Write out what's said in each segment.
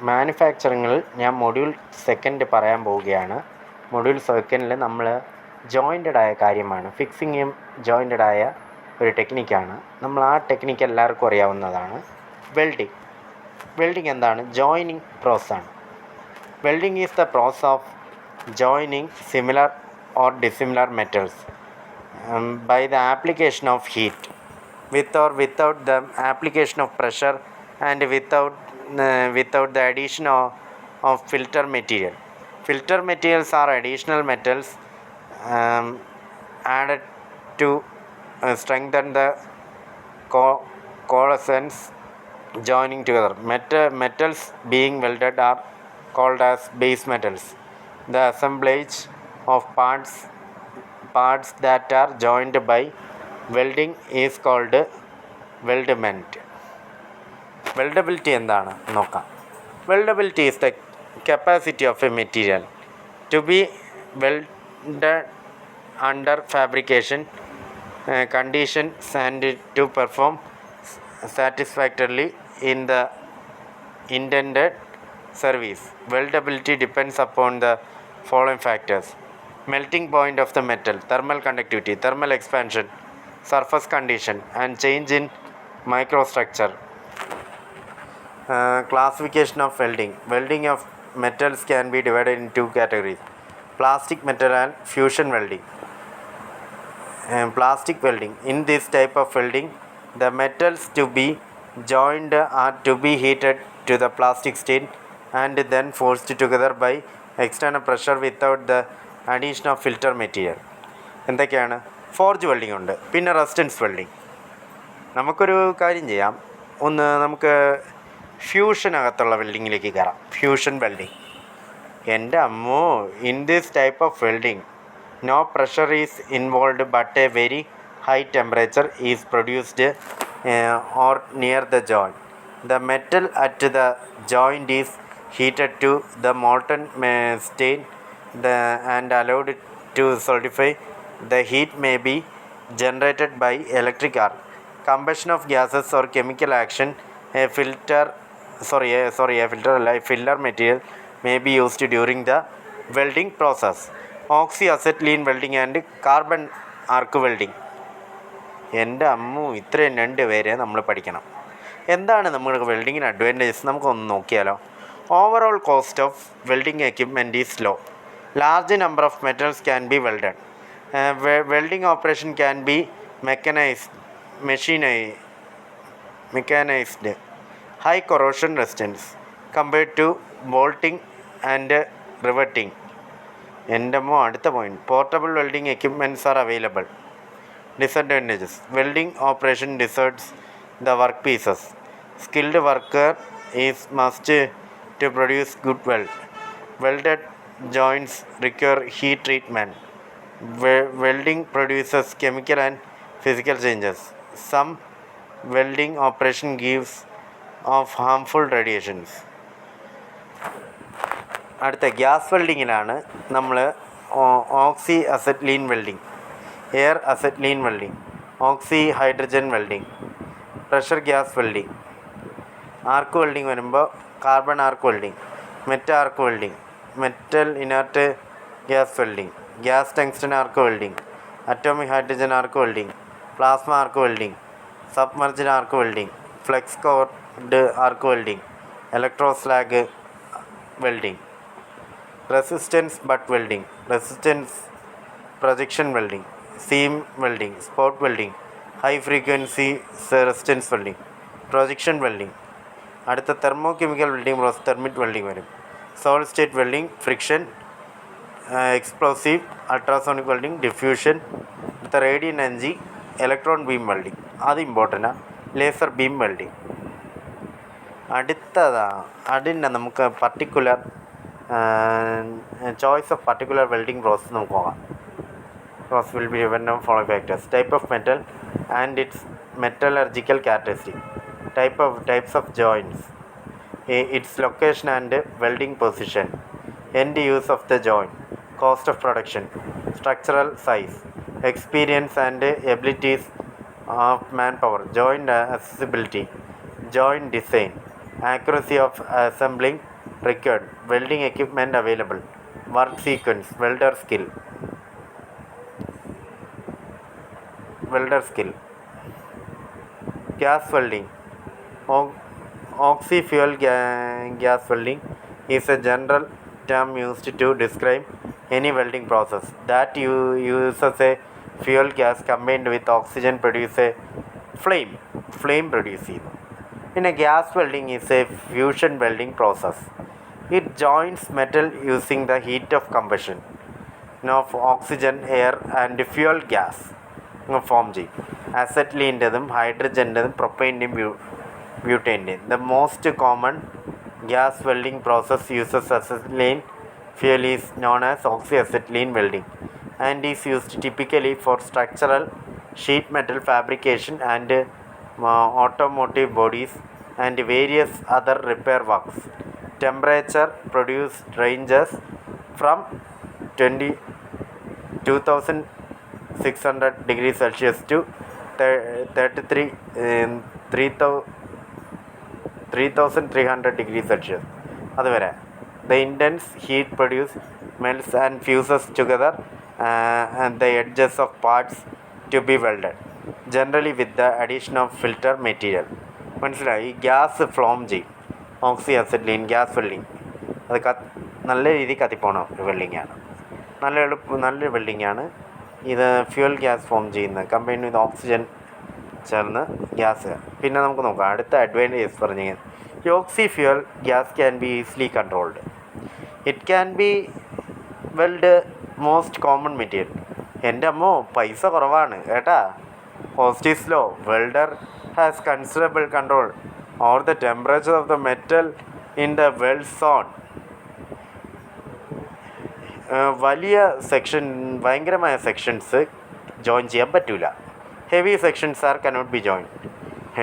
മാനുഫാക്ചറിങ്ങിൽ ഞാൻ module second പറയാൻ പോവുകയാണ്. മൊഡ്യൂൾ സെക്കൻഡിൽ നമ്മൾ ജോയിൻറ്റഡ് ആയ കാര്യമാണ്, ഫിക്സിങ്ങും ജോയിൻറ്റഡ് ആയ ഒരു ടെക്നിക്കാണ്. നമ്മൾ ആ ടെക്നിക്ക് എല്ലാവർക്കും അറിയാവുന്നതാണ്. വെൽഡിങ് എന്താണ്? ജോയിനിങ് പ്രോസസ്സാണ്. Welding is the process of joining similar or dissimilar metals by the application of heat, with or without the application of pressure, and without the addition of filter material. Filter materials are additional metals added to strengthen the coalescence joining together. Metals being welded are called as base metals. The assemblage of parts that are joined by welding is called weldment. Weldability എന്താണ് നോക്കാം. Weldability is the capacity of a material to be welded under fabrication conditions and to perform satisfactorily in the intended service. Weldability depends upon the following factors: melting point of the metal, thermal conductivity, thermal expansion, surface condition, and change in microstructure. Classification of welding. Welding of metals can be divided in two categories: plastic metal and fusion welding. Plastic welding. In this type of welding, the metals to be joined are to be heated to the plastic state and then forced together by external pressure without the addition of filter material. എന്തൊക്കെയാണ്? Forge welding ഉണ്ട്, പിന്നെ resistance welding. നമുക്കൊരു കാര്യം ചെയ്യാം, നമുക്ക് ഫ്യൂഷനകത്തുള്ള വെൽഡിങ്ങിലേക്ക് കയറാം. Fusion welding. എൻ്റെ അമ്മോ, in this type of welding no pressure is involved but a very high temperature is produced or near the joint. The metal at the joint is heated to the molten state and allowed to solidify. The heat may be generated by electric arc, combustion of gases, or chemical action. A filler material may be used during the welding process. Oxy-acetylene welding and carbon arc welding. എൻ്റെ അമ്മു, ഇത്രയും 2 പേരെ നമ്മൾ പഠിക്കണം. എന്താണ് നമ്മുടെ വെൽഡിങ്ങിന് advantages? നമുക്കൊന്ന് നോക്കിയാലോ. Overall cost of welding equipment is low. Large number of metals can be welded. Welding operation can be mechanised. High corrosion resistance compared to bolting and riveting. എൻ്റെ അമ്മോ, അടുത്ത point. Portable welding equipments are available. Disadvantages: welding operation deserts the workpieces. Skilled worker is must to produce good weld. Welded joints require heat treatment. Welding produces chemical and physical changes. Some welding operation gives off harmful radiations. അടുത്ത gas വെൽഡിങ്ങിലാണ് നമ്മൾ oxy acetylene welding, air acetylene welding, oxy hydrogen welding, pressure gas welding. Arc welding വരുമ്പോൾ carbon arc welding, metal arc welding, metal inert gas welding, gas tungsten arc welding, atomic hydrogen arc welding, plasma arc welding, submerged arc welding, flux cored arc welding, electroslag welding. Resistance butt welding, resistance projection welding, seam welding, spot welding, high frequency resistance welding, projection welding. അടുത്ത thermo chemical welding process thermite welding വരും. Solid state welding, friction, explosive, ultrasonic welding, diffusion. അടുത്ത radiant energy, electron beam welding, അത് ഇമ്പോർട്ടൻ്റാണ്. Laser beam welding. അതിൻ്റെ നമുക്ക് particular choice of particular welding process നമുക്ക് നോക്കാം. Process will be given of following factors: type of metal and its metallurgical characteristic, types of joints, its location and welding position, end use of the joint, cost of production, structural size, experience and abilities of manpower, joint accessibility, joint design, accuracy of assembling required, welding equipment available, work sequence, welder skill. Gas welding. Oxy-fuel gas welding is a general term used to describe any welding process that uses a fuel gas combined with oxygen produce a flame. In a gas welding is a fusion welding process. It joins metal using the heat of combustion of oxygen, air and fuel gas form ചെയ്യും. അസറ്റ്ലീൻ്റെതും ഹൈഡ്രജൻ്റെതും പ്രൊപ്പൈൻ്റെയും ബ്യൂട്ടൈൻ്റെയും. The most common gas welding process uses acetylene fuel is known as oxy-acetylene welding and is used typically for structural, sheet metal fabrication and automotive bodies and various other repair works. Temperature produced ranges from 22,600 degrees Celsius to 3,300 degrees Celsius. The intense heat produced melts and fuses together and the edges of parts to be welded, generally with the addition of filter material. മനസ്സിലായി? ഈ gas ഫ്ലോം ചെയ്യും. ഓക്സി acetylene gas welding അത് നല്ല രീതിയിൽ കത്തിപ്പോണ ഒരു വെൽഡിങ്ങാണ്. നല്ലൊരു വെൽഡിങ്ങാണ് ഇത്. ഫ്യൂൽ ഗ്യാസ് ഫോം ചെയ്യുന്നത് കമ്പൈൻ വിത്ത് ഓക്സിജൻ ചേർന്ന് ഗ്യാസ്. പിന്നെ നമുക്ക് നോക്കാം അടുത്ത അഡ്വാൻറ്റേജസ് പറഞ്ഞു കഴിഞ്ഞാൽ ഈ oxy fuel gas can be easily controlled. It can be weld most common material. എൻ്റെ അമ്മോ പൈസ കുറവാണ് കേട്ടാ. ഹോസ്റ്റീസ് ലോ welder has considerable control over the temperature of the metal in the weld zone. വലിയ ഭയങ്കരമായ സെക്ഷൻസ് ജോയിൻ ചെയ്യാൻ പറ്റില്ല. Heavy sections cannot be join.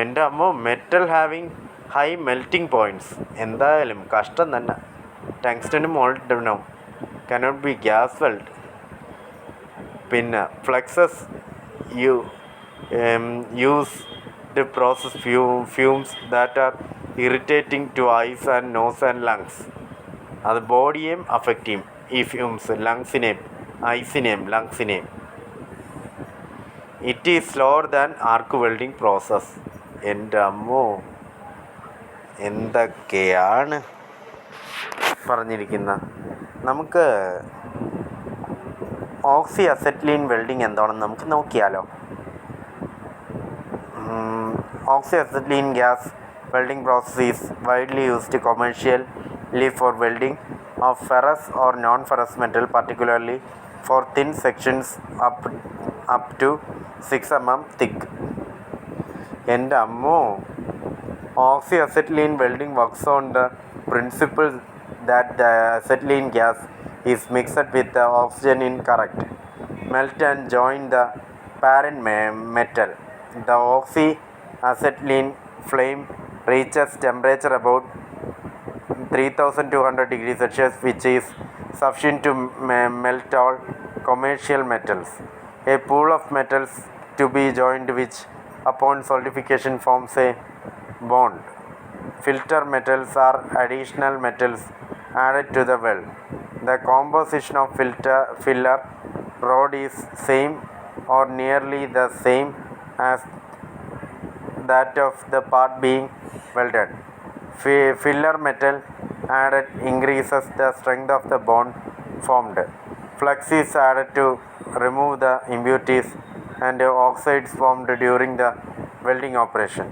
എൻ്റെ അമ്മ metal having high melting points. എന്തായാലും കഷ്ടം തന്നെ. ടങ്സ്റ്റനും മോൾഡനും കനോട്ട് ബി ഗ്യാസ് വെൽഡ്. പിന്നെ fluxes use to process fumes that are irritating to eyes and nose and lungs. അത് ബോഡിയെയും അഫക്റ്റ് ചെയ്യും ഈ ഫ്യൂംസ്, ലങ്സിനെയും. It is slower than arc welding process. എൻ്റെ അമ്മോ എന്തൊക്കെയാണ് പറഞ്ഞിരിക്കുന്നത്. നമുക്ക് ഓക്സി അസറ്റ്ലീൻ വെൽഡിങ് എന്താണെന്ന് നമുക്ക് നോക്കിയാലോ. Oxy acetylene gas welding process is widely used commercially for welding of ferrous or non-ferrous metal, particularly for thin sections up to 6 mm thick. എൻ്റെ അമ്മോ oxy acetylene welding works on the principle that the acetylene gas is mixed with the oxygen in correct melt and join the parent metal. The oxy-acetylene flame reaches temperature about 3200 degrees Celsius, which is sufficient to melt all commercial metals. A pool of metals to be joined which upon solidification forms a bond. Filter metals are additional metals added to the weld. The composition of filler rod is same or nearly the same as that of the part being welded. Filler metal added increases the strength of the bond formed. Flux is added to remove the impurities and oxides formed during the welding operation.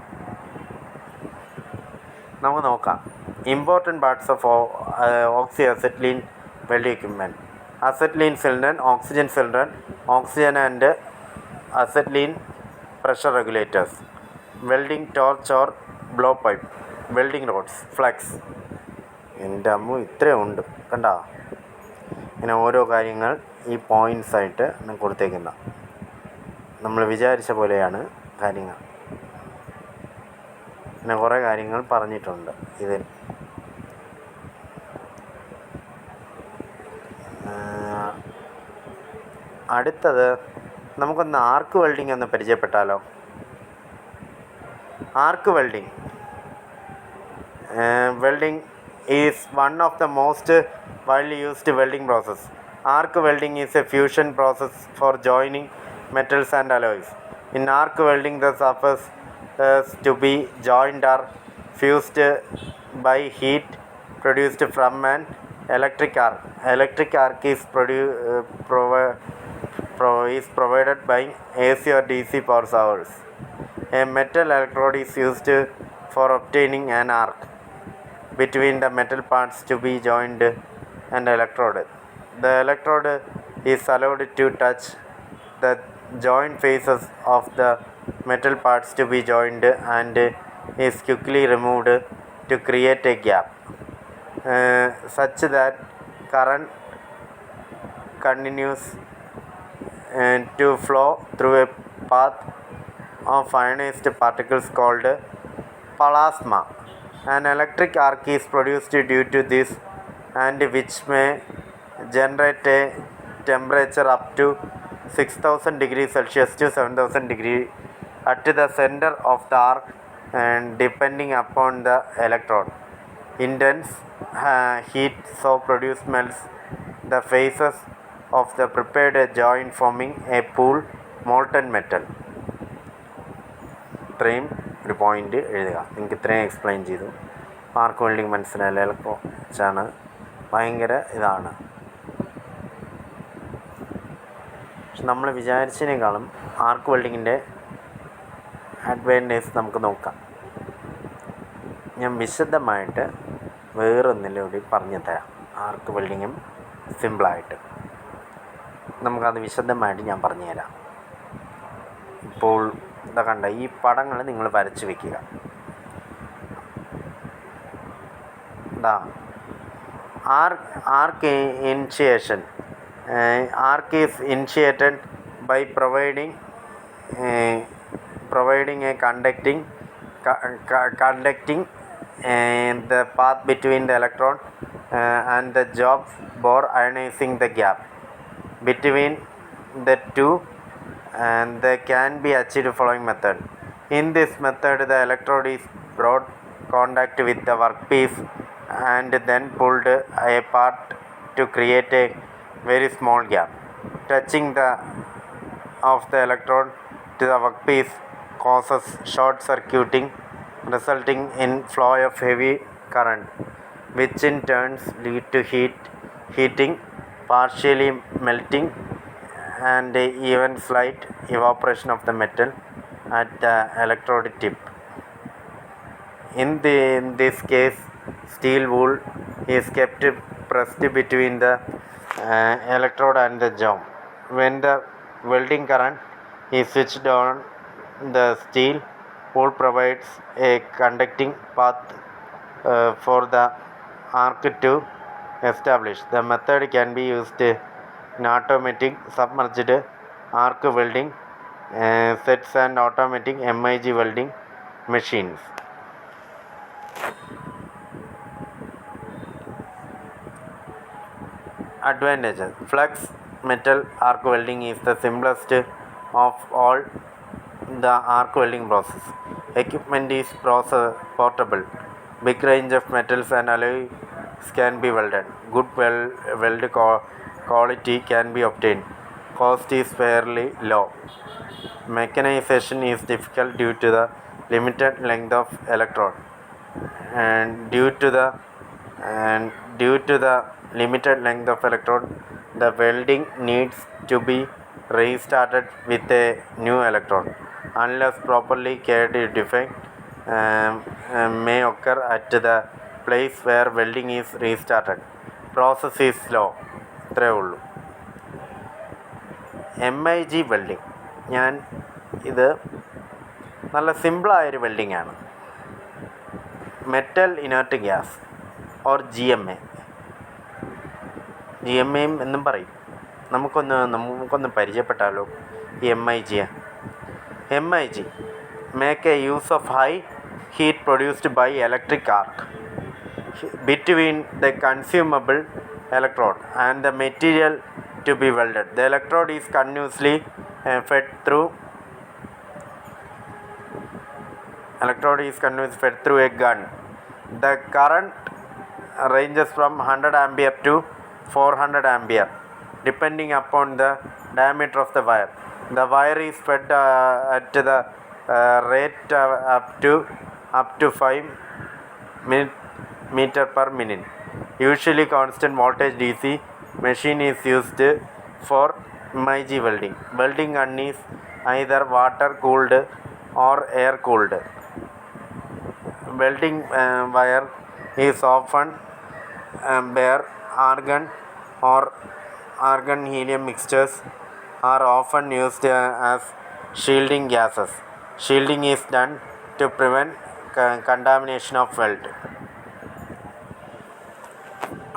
നമുക്ക് നോക്കാം important parts of oxy acetylene welding equipment. Acetylene cylinder, oxygen cylinder, oxygen and acetylene pressure regulators, welding torch or blow pipe, welding rods, flux. എൻ്റെ അമ്മ ഇത്രയും ഉണ്ട് കണ്ടോ. ഇങ്ങനെ ഓരോ കാര്യങ്ങൾ ഈ പോയിൻറ്റ്സ് ആയിട്ട് കൊടുത്തേക്കുന്ന നമ്മൾ വിചാരിച്ച പോലെയാണ് കാര്യങ്ങൾ. പിന്നെ കുറേ കാര്യങ്ങൾ പറഞ്ഞിട്ടുണ്ട് ഇതിൽ. അടുത്തത് നമുക്കൊന്ന് ആർക്ക് വെൽഡിംഗ് ഒന്ന് പരിചയപ്പെട്ടാലോ. Arc welding Welding is one of the most widely used welding process. Arc welding is a fusion process for joining metals and alloys. In arc welding, the surfaces to be joined are fused by heat produced from an electric arc. Electric arc is provided by AC or DC power source. A metal electrode is used for obtaining an arc between the metal parts to be joined and electrode. The electrode is allowed to touch the joint faces of the metal parts to be joined and is quickly removed to create a gap such that current continues to flow through a path of ionized particles called plasma. An electric arc is produced due to this, and which may generate a temperature up to 6000 degrees Celsius to 7000 degrees at the center of the arc, and depending upon the electrode. Intense heat so produced melts the faces of the prepared joint, forming a pool molten metal. ഇത്രയും ഒരു point എഴുതുക. നിങ്ങൾക്ക് ഇത്രയും explain ചെയ്തു. ആർക്ക് welding മനസ്സിലായില്ല, എളുപ്പം വെച്ചാണ്, ഭയങ്കര ഇതാണ്. പക്ഷെ നമ്മൾ വിചാരിച്ചതിനേക്കാളും ആർക്ക് വെൽഡിങ്ങിൻ്റെ അഡ്വാൻറ്റേജ് നമുക്ക് നോക്കാം. ഞാൻ വിശദമായിട്ട് വേറൊന്നിലൂടെ പറഞ്ഞു തരാം. ആർക്ക് വെൽഡിങ്ങും സിമ്പിളായിട്ട് നമുക്കത് വിശദമായിട്ട് ഞാൻ പറഞ്ഞു തരാം. ഇപ്പോൾ ഇതാ കണ്ട ഈ പടങ്ങൾ നിങ്ങൾ വരച്ച് വയ്ക്കുക. ഇതാ arc initiation. Arc is initiated by providing a conducting the path between the electron and the job bore, ionizing the gap between the two, and they can be achieved following method. In this method, the electrode is brought contact with the workpiece and then pulled apart to create a very small gap. Touching of the electrode to the workpiece causes short circuiting, resulting in flow of heavy current, which in turns lead to heating, partially melting, and even slight evaporation of the metal at the electrode tip. In this case, steel wool is kept pressed between the electrode and the job. When the welding current is switched on, the steel wool provides a conducting path for the arc to establish. The method can be used in automatic submerged arc welding sets and automatic MIG welding machines. Advantages. Flux metal arc welding is the simplest of all the arc welding process. Equipment is portable. Big range of metals and alloys can be welded. Good weld quality can be obtained. Cost is fairly low. Mechanization is difficult due to the limited length of electrode, and due to the limited length of electrode, the welding needs to be restarted with a new electrode. Unless properly cared, defect may occur at the place where welding is restarted. Process is slow. ഇത്രയേ ഉള്ളൂ. MIG welding, ഇത് നല്ല സിമ്പിളായൊരു welding ആണ്. Metal inert gas or GMA എന്നും പറയും. നമുക്കൊന്ന് പരിചയപ്പെട്ടാലോ ഈ MIG. make a use of high heat produced by electric arc between the consumable electrode and the material to be welded. The electrode is continuously fed through a gun The current ranges from 100 ampere to 400 ampere depending upon the diameter of the wire. The wire is fed at the rate up to 5 meter per minute. Usually constant voltage DC machine is used for MIG welding. Welding gun is either water cooled or air cooled. Welding wire is often bare argon or argon helium mixtures are often used as shielding gases. Shielding is done to prevent contamination of weld.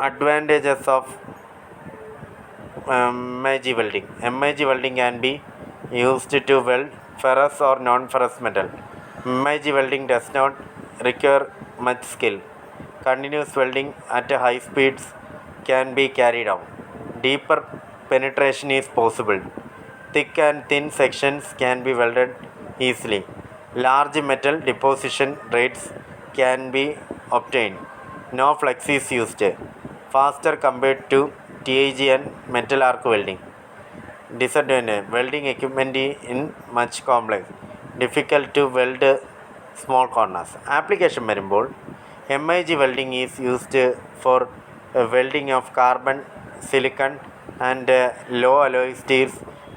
Advantages of MIG welding. MIG welding can be used to weld ferrous or non-ferrous metal. MIG welding does not require much skill. Continuous welding at high speeds can be carried out. Deeper penetration is possible. Thick and thin sections can be welded easily. Large metal deposition rates can be obtained. No flux is used. Faster compared to TIG and metal arc welding. Disadvantage: welding equipment in much complex. Difficult to weld small corners. Application വരുമ്പോൾ MIG welding is used for welding of carbon, silicon and low alloy steels,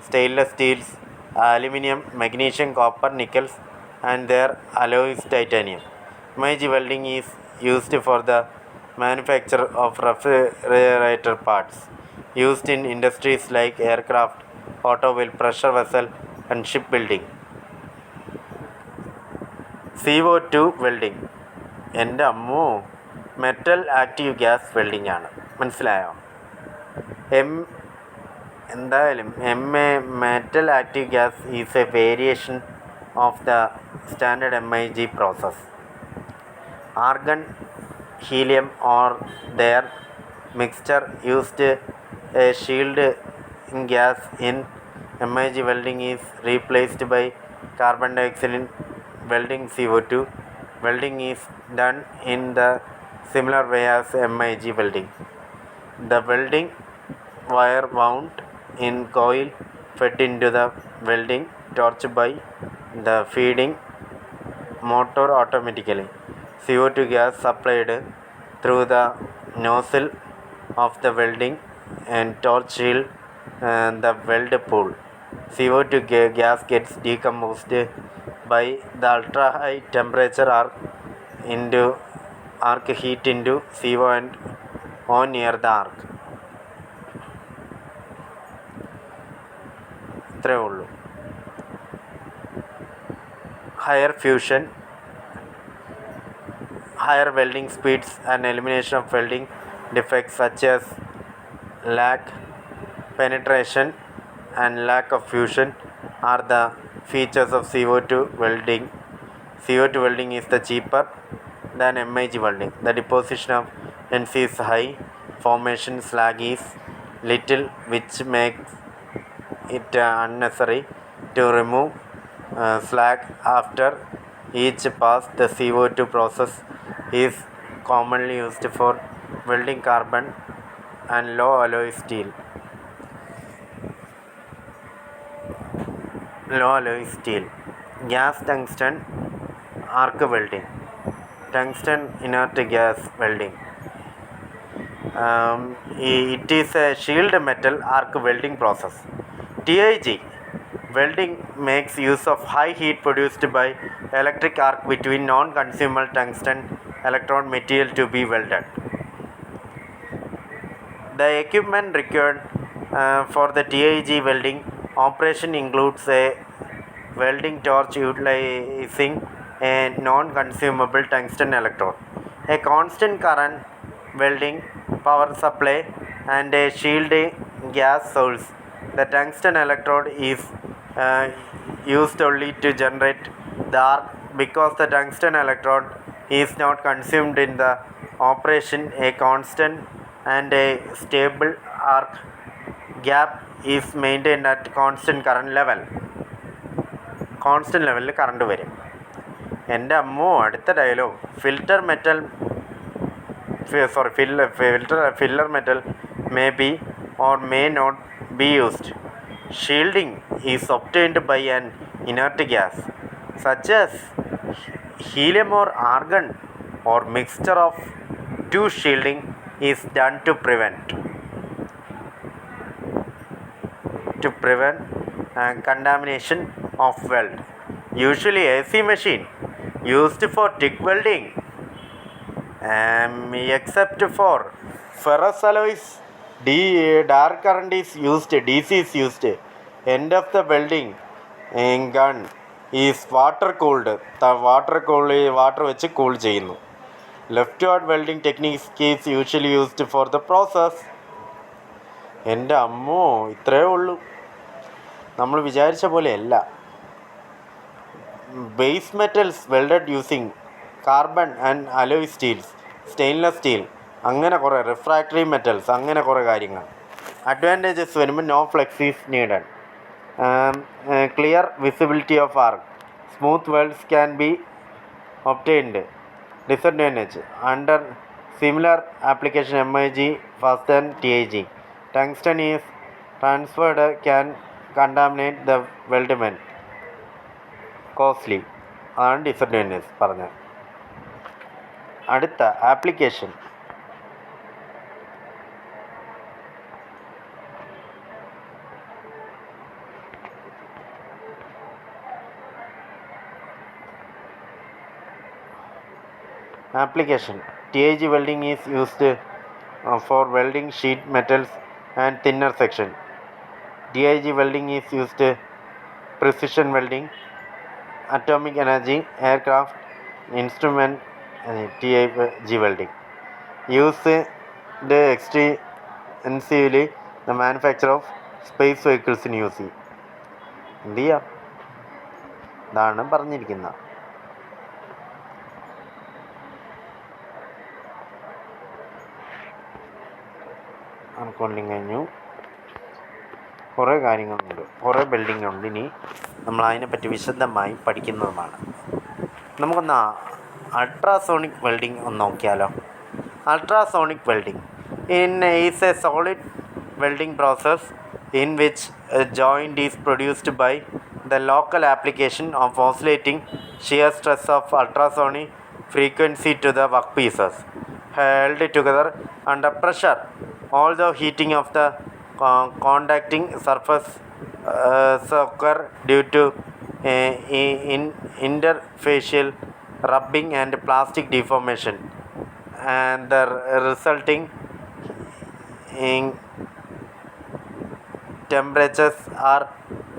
stainless steels, aluminum, magnesium, copper, nickels and their alloys titanium. MIG welding is used for the manufacture of refrigerator parts used in industries like aircraft, automobile, pressure vessel and shipbuilding. CO2 welding. എൻ്റെ അമ്മോ, metal active gas welding ആണ്. മനസ്സിലായോ? എന്തായാലും metal active gas is A variation of the standard MIG process. Argon, helium or their mixture used a shield gas in MIG welding is replaced by carbon dioxide in welding CO2. Welding is done in the similar way as MIG welding. The welding wire wound in coil fed into the welding torch by the feeding motor automatically. CO2 gas supplied through the nozzle of the welding and torch shield the weld pool. CO2 gas gets decomposed by the ultra high temperature arc heat into CO and O near the arc. ഇത്രയേ ഉള്ളൂ. Higher fusion, higher welding speeds and elimination of welding defects such as lack penetration and lack of fusion are the features of CO2 welding. CO2 welding is the cheaper than MIG welding. The deposition of NC is high, formation slag is little, which makes it unnecessary to remove slag after each pass. The CO2 process is commonly used for welding carbon and low alloy steel. Gas tungsten arc welding. Tungsten inert gas welding. It is a shield metal arc welding process. TIG welding makes use of high heat produced by electric arc between non-consumable tungsten electrode material to be welded. The equipment required for the TIG welding operation includes a welding torch utilizing a non-consumable tungsten electrode, a constant current welding power supply and a shielding gas source. The tungsten electrode is used only to generate the arc. Because the tungsten electrode is not consumed in the operation, a constant and a stable arc gap is maintained at constant current level. Constant ലെവലിൽ current വരും. എൻ്റെ അമ്മോ, അടുത്ത dialogue. Filter metal filler metal may be or may not be used. Shielding is obtained by an inert gas, such as helium or argon, or mixture of two. Shielding is done to prevent contamination of weld. Usually AC machine used for TIG welding, except for ferrous alloys. Dark current is used, DC is used. End of the welding gun is water cooled. Water വെച്ച് cool ചെയ്യുന്നു. Leftward welding techniques is usually used for the process. എൻ്റെ അമ്മോ, ഇത്രയേ ഉള്ളൂ. നമ്മൾ വിചാരിച്ച പോലെയല്ല. Base metals welded using carbon and alloy steels, stainless steel, അങ്ങനെ കുറേ റിഫ്രാക്ടറി മെറ്റൽസ്, അങ്ങനെ കുറേ കാര്യങ്ങൾ. അഡ്വാൻറ്റേജസ് വരുമ്പോൾ no flux is needed, clear visibility of arc, smooth welds can be obtained. Disadvantage under similar application MIG faster than TIG. Tungsten is transferred can contaminate the weldment. Costly. അതാണ് disadvantage പറഞ്ഞത്. അടുത്ത application. TIG welding is used for welding sheet metals and thinner section. DIG welding is used precision welding, atomic energy, aircraft, instrument. TIG welding used extensively the manufacture of space vehicles in UC. എന്ത് ചെയ്യാം, ഇതാണ് പറഞ്ഞിരിക്കുന്നത്. അൺകോണ്ടിങ് കഴിഞ്ഞു. കുറേ കാര്യങ്ങളുണ്ട്, കുറേ building ഉണ്ട്. ഇനി നമ്മൾ അതിനെപ്പറ്റി വിശദമായി പഠിക്കുന്നതുമാണ്. നമുക്കൊന്ന് അൾട്രാസോണിക് വെൽഡിംഗ് ഒന്ന് നോക്കിയാലോ. Ultrasonic welding is a solid welding process in which a joint is produced by the local application of oscillating shear stress of ultrasonic frequency to the workpieces held together under pressure. Although heating of the contacting surface occur due to interfacial rubbing and plastic deformation, and the resulting temperatures are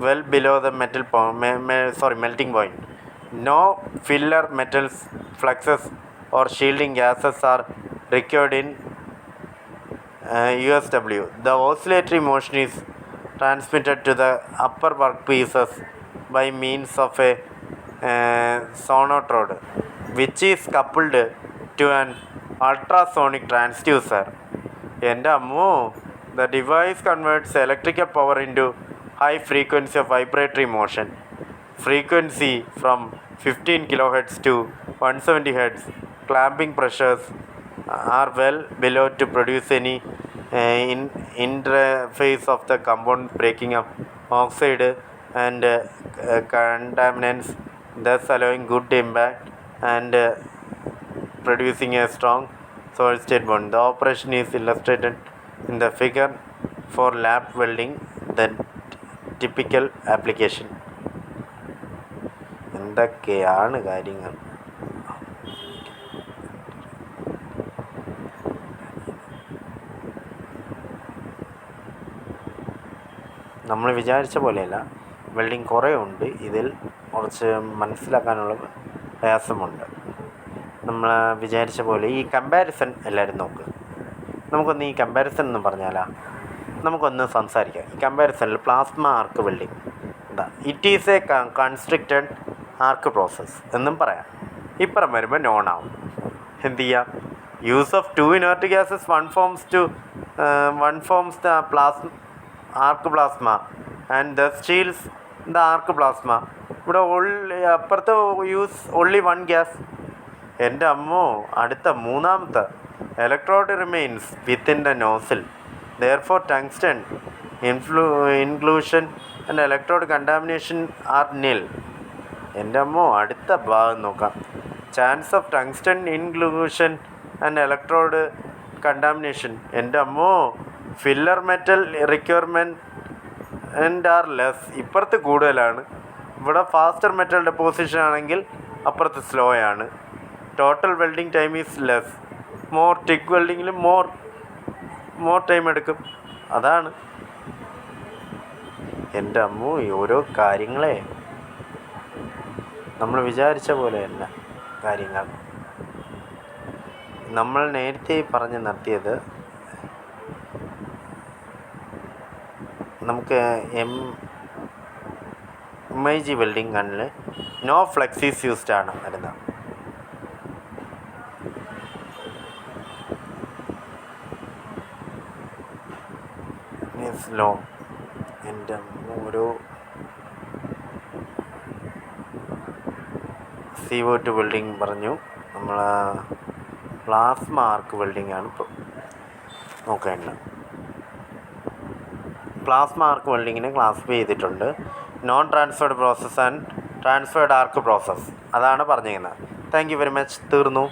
well below the melting point. No filler metals, fluxes or shielding gases are required in USW. The oscillatory motion is transmitted to the upper workpieces by means of a sonotrode, which is coupled to an ultrasonic transducer. എൻ്റെ അമ്മോ, the device converts electrical power into high frequency of vibratory motion. Frequency from 15 kHz to 170 Hz. Clamping pressures are well below to produce any interface of the compound, breaking up oxide and contaminants, thus allowing good impact and producing a strong solid state bond. The operation is illustrated in the figure for lap welding, the typical application. എന്തൊക്കെയാണ് കാര്യങ്ങൾ. നമ്മൾ വിചാരിച്ച പോലെയല്ല, welding കുറേ ഉണ്ട്. ഇതിൽ കുറച്ച് മനസ്സിലാക്കാനുള്ള പ്രയാസമുണ്ട്. നമ്മൾ വിചാരിച്ച പോലെ ഈ കമ്പാരിസൺ എല്ലാവരും നോക്ക്. നമുക്കൊന്ന് ഈ കമ്പാരിസൺ എന്ന് പറഞ്ഞാലാ നമുക്കൊന്ന് സംസാരിക്കാം. ഈ കമ്പാരിസണിൽ plasma arc welding it is a constricted arc process എന്നും പറയാം. ഇപ്പുറം വരുമ്പോൾ നോൺ ആവും. എന്ത് ചെയ്യാം? Use of two inert gases one forms the arc plasma and the steels the arc plasma. ഇവിടെ അപ്പുറത്ത് യൂസ് ഓൺലി വൺ ഗ്യാസ്. എൻ്റെ അമ്മോ, അടുത്ത മൂന്നാമത്തെ Electrode remains within the nozzle. Therefore, tungsten inclusion and electrode contamination are nil. എൻ്റെ അമ്മോ അടുത്ത ഭാഗം നോക്കാം. Chance of tungsten inclusion and electrode contamination. എൻ്റെ അമ്മോ filler metal requirement are less. ഇപ്പുറത്ത് കൂടുതലാണ്. ഇവിടെ ഫാസ്റ്റർ മെറ്റൽ ഡെപ്പോസിഷൻ ആണെങ്കിൽ അപ്പുറത്ത് സ്ലോ ആണ്. Total welding time is less. More TIG വെൽഡിങ്ങിൽ മോർ ടൈം എടുക്കും. അതാണ് എൻ്റെ അമ്മോ ഈ ഓരോ കാര്യങ്ങളെ നമ്മൾ വിചാരിച്ച പോലെയല്ല കാര്യങ്ങൾ. നമ്മൾ നേരത്തെ പറഞ്ഞ് നിർത്തിയത് നമുക്ക് MIG വെൽഡിങ് ഗണ്ണിൽ നോ ഫ്ലെക്സീസ് യൂസ്ഡ് ആണ് വരുന്നത്. ലോ എൻ്റെ ഓരോ CO2 വെൽഡിങ് പറഞ്ഞു. നമ്മൾ പ്ലാസ്മ ആർക്ക് വെൽഡിങ് ആണ് ഇപ്പോൾ നോക്കേണ്ടത്. പ്ലാസ്മ ആർക്ക് വെൽഡിങ്ങിനെ ക്ലാസിഫൈ ചെയ്തിട്ടുണ്ട്. Non transferred process and transferred arc process. അതാണ് പറഞ്ഞിരിക്കുന്നത്. Thank you very much. തീർന്നു.